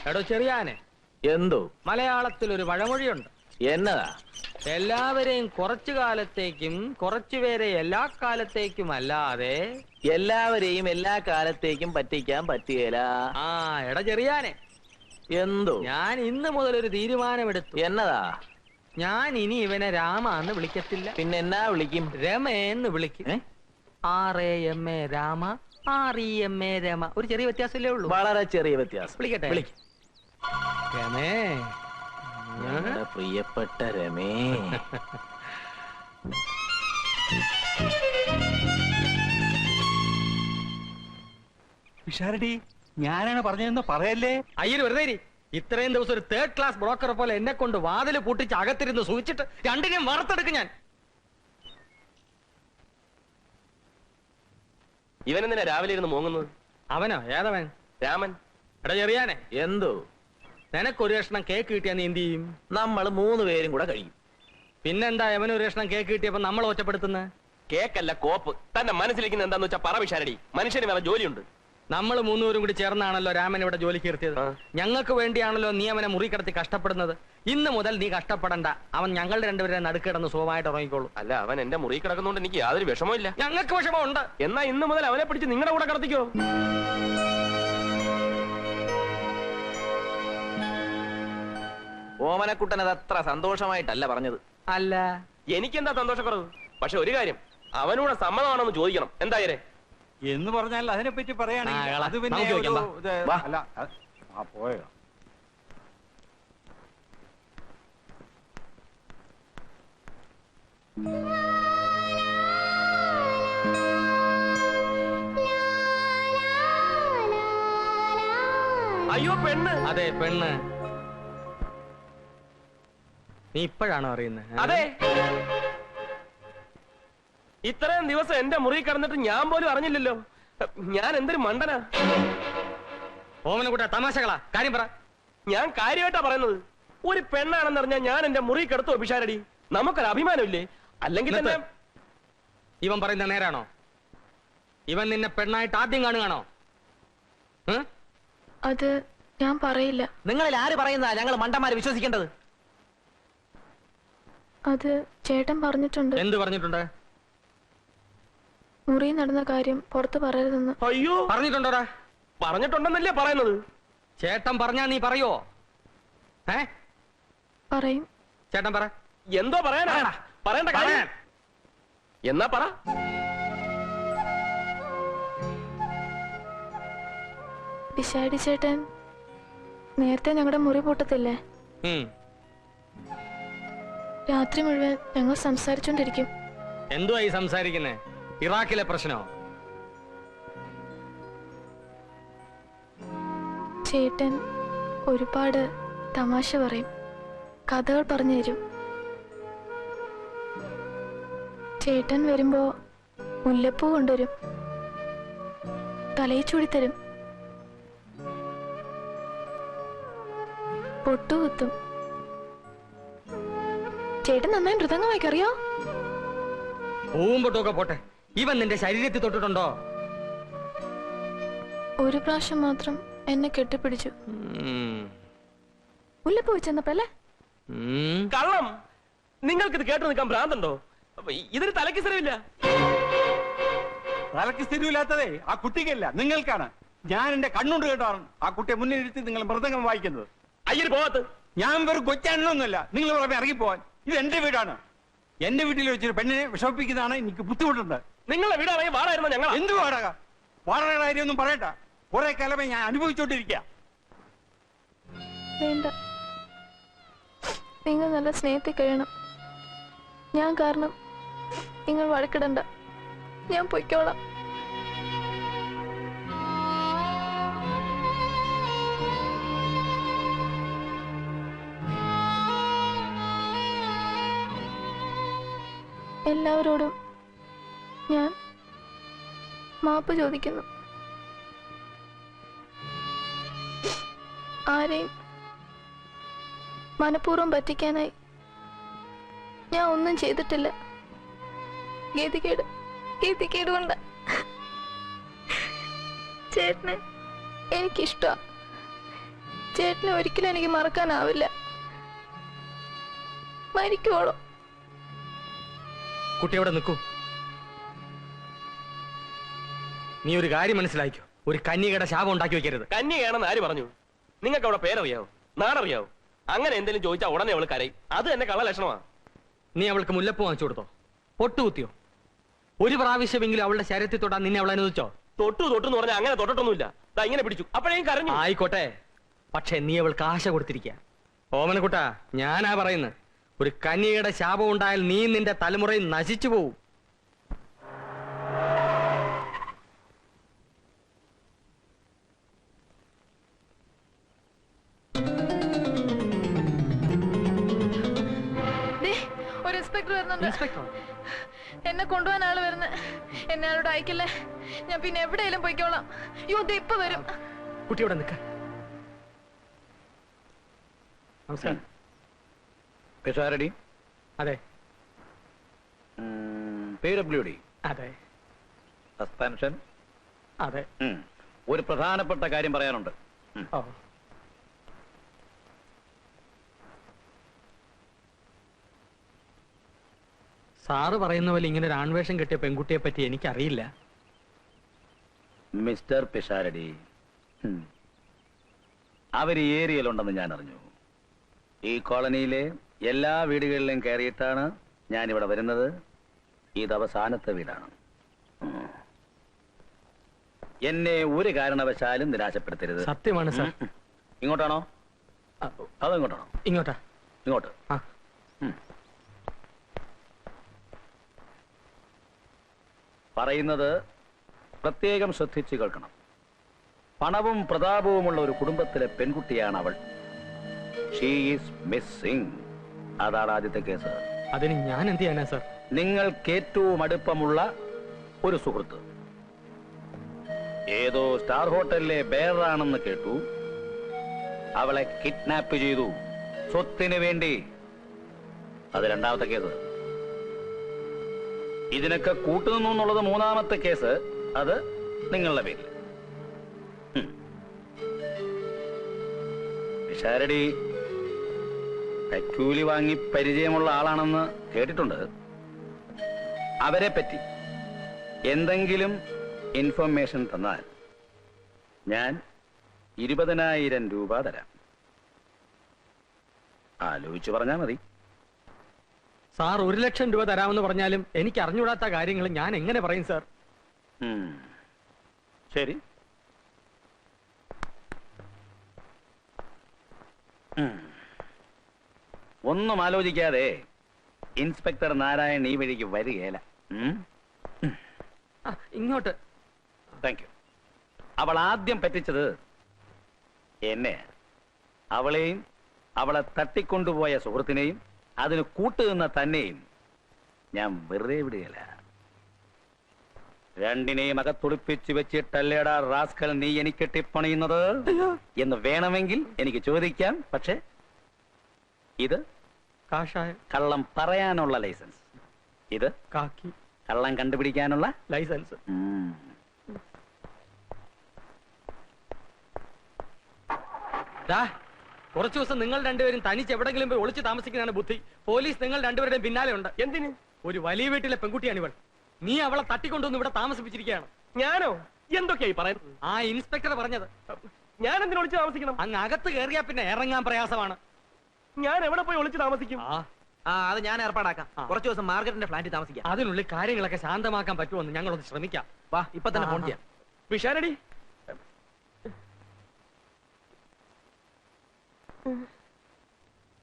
എടോ ചെറിയാനെ, എന്തോ മലയാളത്തിൽ ഒരു പഴമൊഴിയുണ്ട്. എന്നതാ? എല്ലാവരെയും കുറച്ചു കാലത്തേക്കും കുറച്ചുപേരെ എല്ലാ കാലത്തേക്കും അല്ലാതെ എല്ലാവരെയും എല്ലാ കാലത്തേക്കും പറ്റിക്കാൻ പറ്റുകയില്ല. ആ എടാ ചെറിയാനെ, എന്തോ? ഞാൻ ഇന്ന് മുതൽ ഒരു തീരുമാനമെടുത്തു. എന്നതാ? ഞാൻ ഇനി ഇവനെ രാമ എന്ന് വിളിക്കത്തില്ല. പിന്നെ എന്നാ വിളിക്കും? രമേന്ന് വിളിക്കും. RAMA Rama, REMA Rama. ഒരു ചെറിയ വ്യത്യാസമല്ലേ ഉള്ളൂ. വളരെ ചെറിയ വ്യത്യാസം. വിളിക്കട്ടെ? വിളിക്കും. രമേ, പ്രിയപ്പെട്ട രമേ. വിശാരടി, ഞാനാണ് പറഞ്ഞതെന്ന് പറയല്ലേ. അയ്യര് വെറുതെ ഇരി. ഇത്രയും ദിവസം ഒരു 3rd ക്ലാസ് ബ്രോക്കറെ പോലെ എന്നെ കൊണ്ട് വാതില് പൂട്ടിച്ച് അകത്തിരുന്ന് സൂചിച്ചിട്ട് രണ്ടിനെയും വറുത്തെടുക്കും ഞാൻ. ഇവനെന്തിനാ രാവിലെ ഇരുന്ന് മോങ്ങുന്നത്? അവനോ? ഏതവൻ? രാമൻ. എടാ ചെറിയാനെ, എന്തോ? നിനക്കൊരു കഷ്ണം കേക്ക് കിട്ടിയാ നീ എന്ത് ചെയ്യും? നമ്മൾ 3 പേരും കൂടെ കഴിയും. പിന്നെന്താ അവനൊരു കഷ്ണം കേക്ക് കിട്ടിയപ്പോ നമ്മൾ ഒറ്റപ്പെടുത്തുന്നത്? കേക്കല്ല കോപ്പ്. തന്നെ മനസ്സിലിരിക്കുന്ന എന്താന്ന് വെച്ചാ പറ വിശാരടി. മനുഷ്യന് വേറെ ജോലിയുണ്ട്. നമ്മൾ 3 പേരും കൂടി ചേർന്നാണല്ലോ രാമൻ ഇവിടെ ജോലിക്ക് നിർത്തിയത്. ഞങ്ങൾക്ക് വേണ്ടിയാണല്ലോ നീ അവനെ മുറി കിടത്തി കഷ്ടപ്പെടുന്നത്. ഇന്ന് മുതൽ നീ കഷ്ടപ്പെടണ്ട. അവൻ ഞങ്ങളുടെ 2 പേരെ നടുക്കിടന്ന് സുഖമായിട്ട് ഉറങ്ങിക്കോളൂ. അല്ല, അവൻ എന്റെ മുറി കിടക്കുന്നോണ്ട് എനിക്ക് യാതൊരു വിഷമമില്ല. ഞങ്ങൾക്ക് വിഷമമുണ്ട്. എന്നാ ഇന്ന് മുതൽ അവനെ പിടിച്ച് നിങ്ങളുടെ കൂടെ കിടത്തിക്കോ. ഓമനക്കുട്ടൻ അത് അത്ര സന്തോഷമായിട്ടല്ല പറഞ്ഞത്. അല്ല, എനിക്കെന്താ സന്തോഷക്കുറവ്? പക്ഷെ ഒരു കാര്യം, അവനൂടെ സമ്മതമാണെന്ന് ചോദിക്കണം. എന്തായാലേ എന്ന് പറഞ്ഞാൽ അതിനെപ്പറ്റി പറയുകയാണെങ്കിൽ അത് പിന്നെ നമുക്ക് ചോദിക്കാം, വാ. അല്ല പോയോ. അയ്യോ പെണ്ണ്. അതെ പെണ്ണ്. നീ ഇപ്പോഴാണോ അറിയുന്നത്? അതെ, ഇത്രയും ദിവസം എന്റെ മുറി കിടന്നിട്ട് ഞാൻ പോലും അറിഞ്ഞില്ലല്ലോ. ഞാൻ എന്തൊരു മണ്ടനാ. ഓമന കൂട്ട തമാശകളാ. കാര്യം പറ. ഞാൻ കാര്യമായിട്ടാ പറയുന്നത്. ഒരു പെണ്ണാണെന്ന് അറിഞ്ഞാൽ ഞാൻ എന്റെ മുറി കിടത്തോ പിഷാരടി? നമുക്കൊരു അഭിമാനമില്ലേ? അല്ലെങ്കിൽ തന്നെ ഇവൻ പറയുന്ന നേരാണോ? ഇവൻ നിന്നെ പെണ്ണായിട്ട് ആദ്യം കാണുകയാണോ? അത് ഞാൻ പറയില്ല. നിങ്ങളിൽ ആര് പറയുന്നതാ ഞങ്ങൾ മണ്ടന്മാര് വിശ്വസിക്കേണ്ടത്? അത് ചേട്ടൻ പറഞ്ഞിട്ടുണ്ട്. എന്ത് പറഞ്ഞിട്ടുണ്ട്? മുറി നടന്ന കാര്യം പുറത്ത് പറയരുതെന്ന്. അയ്യോ, പറഞ്ഞിട്ടുണ്ടോടാ? പറഞ്ഞിട്ടുണ്ടെന്നല്ലേ പറയുന്നത്. ചേട്ടൻ പറഞ്ഞാ നീ പറയോ? പറയും. ചേട്ടൻ പറ. എന്തോ പറയാനാ? പറയണ്ട കാര്യം എന്നാ പറ. പിശാടി ചേട്ടൻ നേരത്തെ ഞങ്ങളുടെ മുറി പൂട്ടത്തില്ലേ? രാത്രി മുഴുവൻ ഞങ്ങൾ സംസാരിച്ചോണ്ടിരിക്കും. എന്തുവാ ഈ സംസാരിക്കുന്നേ? ഇറാഖിലെ പ്രശ്നോ? ചേട്ടൻ ഒരുപാട് തമാശ പറയും, കഥകൾ പറഞ്ഞു തരും. ചേട്ടൻ വരുമ്പോ മുല്ലപ്പൂ കൊണ്ടുവരും, തലയിൽ ചൂടിത്തരും, പൊട്ടുകുത്തും. ചേട്ടൻ നന്നായി മൃദംഗം വായിക്കറിയോ? പൂവും പൊട്ടുമൊക്കെ പോട്ടെ, ഇവൻ നിന്റെ ശരീരത്തിൽ തൊട്ടിട്ടുണ്ടോ? ഒരു പ്രാവശ്യം മാത്രം എന്നെ കെട്ടിപ്പിടിച്ചു. മുല്ലപ്പൂ വെച്ചെന്നപ്പല്ലേ? കള്ളം. നിങ്ങൾക്കിത് കേട്ടു നിൽക്കാൻ ഭ്രാന്തുണ്ടോ? ഇതിന് തലയ്ക്ക് സ്ഥിരമില്ല. തലയ്ക്ക് സ്ഥിരമില്ലാത്തതേ ആ കുട്ടിക്കല്ല, നിങ്ങൾക്കാണ്. ഞാൻ എന്റെ കണ്ണുകൊണ്ട് കേട്ടാണ് ആ കുട്ടിയെ മുന്നിലിരുത്തി നിങ്ങൾ മൃദംഗം വായിക്കുന്നത്. അയ്യര് പോകത്ത്. ഞാൻ വെറും കൊച്ചാണെന്നൊന്നുമല്ല. നിങ്ങൾ പുറമെ ഇറങ്ങിപ്പോവാൻ. ഇത് എന്റെ വീടാണ്. എന്റെ വീട്ടിൽ വെച്ചൊരു പെണ്ണിനെ വിഷമിപ്പിക്കുന്നതാണ് എനിക്ക് ബുദ്ധിമുട്ടുണ്ട്. നിങ്ങളെ വീടാണെങ്കിൽ വാടായിരുന്നു ഞങ്ങൾ. എന്ത് വാടക? വാടകയുടെ കാര്യമൊന്നും പറയണ്ട. കുറെ കാലമേ ഞാൻ അനുഭവിച്ചോണ്ടിരിക്കുക. വേണ്ട, നിങ്ങൾ നല്ല സ്നേഹത്തിൽ കഴിയണം. ഞാൻ കാരണം നിങ്ങൾ വഴക്കിടണ്ട. ഞാൻ പൊയ്ക്കോളാം. എല്ലാവരോടും ഞാൻ മാപ്പ് ചോദിക്കുന്നു. ആരെയും മനഃപൂർവ്വം പറ്റിക്കാനായി ഞാൻ ഒന്നും ചെയ്തിട്ടില്ല. ഗതികേട് കൊണ്ട് ചേട്ടനെ എനിക്കിഷ്ടമാണ്. ചേട്ടനെ ഒരിക്കലും എനിക്ക് മറക്കാനാവില്ല. മരിക്കുവോളൂ. കുട്ടി അവിടെ നിൽക്കൂ. നീ ഒരു കാര്യം മനസ്സിലാക്കിയോ, ഒരു കന്യകയുടെ ശാപം ഉണ്ടാക്കി വെക്കരുത്. കന്യകയാണെന്ന് ആര് പറഞ്ഞു? നിങ്ങൾക്ക് അവിടെ പേരറിയാവോ, നാടറിയാവോ? അങ്ങനെ എന്തെങ്കിലും ചോദിച്ചാൽ ഉടനെ അവൾ കരയും. അത് തന്നെ കള്ള ലക്ഷണമാണ്. നീ അവൾക്ക് മുല്ലപ്പൂ വാങ്ങിച്ചു കൊടുത്തോ? പൊട്ടുകുത്തിയോ? ഒരു പ്രാവശ്യമെങ്കിലും അവളുടെ ശരീരത്തിൽ തൊടാൻ നിന്നെ അവൾ അനുവദിച്ചോ? തൊട്ടു എന്ന് പറഞ്ഞാൽ അങ്ങനെ തൊട്ടിട്ടൊന്നുമില്ല. ദാ ഇങ്ങനെ പിടിച്ചു, അപ്പോഴേക്കും കരഞ്ഞു. ആയിക്കോട്ടെ, പക്ഷെ നീ അവൾക്ക് ആശ കൊടുത്തിരിക്കുക. ഓമനക്കുട്ടാ, ഞാനാ പറയുന്നത്, ഒരു കന്യകയുടെ ശാപം ഉണ്ടായാൽ നീ നിന്റെ തലമുറയിൽ നശിച്ചു പോവും. ഒരു ഇൻസ്പെക്ടർ വരുന്നുണ്ട്. ഇൻസ്പെക്ടർ എന്നെ കൊണ്ടുപോകാൻ ആള് വരുന്നത്. എന്നെ ആളോട് അയക്കില്ലേ, ഞാൻ പിന്നെ എവിടെയെങ്കിലും പോയിക്കോളാം. അയ്യോ ദേ ഇപ്പൊ വരും. കുട്ടി ഇവിടെ നിൽക്ക. നമസ്കാരം. പിഷാരടി, അതെ PWD, അതെ സസ്പെൻഷൻ. അതെ. ഒരു പ്രധാനപ്പെട്ട കാര്യം പറയാനുണ്ട്. ഓ, സാറ് പറയുന്ന പോലെ ഇങ്ങനെ ഒരു ആൺവേഷം കെട്ടിയ പെൺകുട്ടിയെ പറ്റി എനിക്കറിയില്ല. മിസ്റ്റർ പിഷാരടി, അവർ ഈ ഏരിയയിലുണ്ടെന്ന് ഞാൻ അറിഞ്ഞു. ഈ കോളനിയിലെ എല്ലാ വീടുകളിലും കയറിയിട്ടാണ് ഞാൻ ഇവിടെ വരുന്നത്. ഇത് അവസാനത്തെ വീടാണ്. എന്നെ ഒരു കാരണവശാലും നിരാശപ്പെടുത്തരുത്. സത്യമാണ് സാർ. ഇങ്ങോട്ടാണോ അതോ ഇങ്ങോട്ടാണോ? ഇങ്ങോട്ടാ. ഇങ്ങോട്ട്. ആ, പറയുന്നത് പ്രത്യേകം ശ്രദ്ധിച്ചു കേൾക്കണം. പണവും പ്രതാപവുമുള്ള ഒരു കുടുംബത്തിലെ പെൺകുട്ടിയാണ് അവൾ. She is missing. അതാണ് ആദ്യത്തെ കേസ്. അതിന് ഞാൻ എന്ത് ചെയ്യാനാ സാർ? നിങ്ങൾക്ക് ഏറ്റവും അടുപ്പമുള്ള ഒരു സുഹൃത്ത് ഏതോ സ്റ്റാർ ഹോട്ടലിലെ ബെയറാണെന്ന് കേട്ടു. അവളെ കിഡ്നാപ്പ് ചെയ്തു സ്വത്തിന് വേണ്ടി. അത് രണ്ടാമത്തെ കേസ്. ഇതിനൊക്കെ കൂട്ടുനിന്നു എന്നുള്ളത് മൂന്നാമത്തെ കേസ്. അത് നിങ്ങളുടെ പേരിൽ. പിഷാരടി കൈക്കൂലി വാങ്ങി പരിചയമുള്ള ആളാണെന്ന് കേട്ടിട്ടുണ്ട്. അവരെ പറ്റി എന്തെങ്കിലും ഇൻഫർമേഷൻ തന്നാൽ ഞാൻ 20,000 രൂപ തരാം. ആലോചിച്ചു പറഞ്ഞാൽ മതി. സാർ 1,00,000 രൂപ തരാമെന്ന് പറഞ്ഞാലും എനിക്ക് അറിഞ്ഞുകൂടാത്ത കാര്യങ്ങൾ ഞാൻ എങ്ങനെ പറയും സാർ? ശരി. ഒന്നും ആലോചിക്കാതെ ഇൻസ്പെക്ടർ നാരായൺ ഈ വഴിക്ക് വരികയില്ല. ഇങ്ങോട്ട്. Thank you. അവൾ ആദ്യം പറ്റിച്ചത് എന്നെ. അവളെയും അവളെ തട്ടിക്കൊണ്ടുപോയ സുഹൃത്തിനെയും അതിന് കൂട്ടുനിന്ന തന്നെയും ഞാൻ വെറുതെ വിടുകയില്ല. രണ്ടിനെയും അകത്തുളിപ്പിച്ച് വെച്ചിട്ടല്ലേടാ റാസ്കൽ നീ എനിക്ക് ടിപ്പണിയുന്നത് എന്ന് വേണമെങ്കിൽ എനിക്ക് ചോദിക്കാം. പക്ഷെ ഇത് കാഷായം. കള്ളം പറയാനുള്ള ലൈസൻസ്. ഇത് കാക്കി. കള്ളം കണ്ടുപിടിക്കാനുള്ള ലൈസൻസ്. കുറച്ചു ദിവസം നിങ്ങൾ രണ്ടുപേരും തനിച്ച് എവിടെങ്കിലും പോയി ഒളിച്ചു താമസിക്കുന്നതാണ് ബുദ്ധി. പോലീസ് നിങ്ങൾ രണ്ടുപേരുടെയും പിന്നാലെ ഉണ്ട്. എന്തിന്? ഒരു വലിയ വീട്ടിലെ പെൺകുട്ടിയാണ് ഇവൾ. നീ അവളെ തട്ടിക്കൊണ്ടുവന്ന് ഇവിടെ താമസിപ്പിച്ചിരിക്കുകയാണ്. ഞാനോ? എന്തൊക്കെയായി പറയുന്നത്? ആ ഇൻസ്പെക്ടർ പറഞ്ഞത്. ഞാൻ എന്തിനു ഒളിച്ച് താമസിക്കണം? അങ്ങ് അകത്ത് കയറിയാ പിന്നെ ഇറങ്ങാൻ പ്രയാസമാണ്. ഞാൻ എവിടെ പോയി ഒളിച്ച് താമസിക്കും? അത് ഞാൻ ഏർപ്പാടാക്കാം. കുറച്ചു ദിവസം മാർഗരറ്റിന്റെ ഫ്ലാറ്റിൽ താമസിക്കാം. അതിനുള്ളിൽ കാര്യങ്ങളൊക്കെ ശാന്തമാക്കാൻ പറ്റുമെന്ന് ഞങ്ങളൊന്ന് ശ്രമിക്കാം. വാ, ഇപ്പൊ തന്നെ ഫോൺ ചെയ്യാം. പിഷാരടി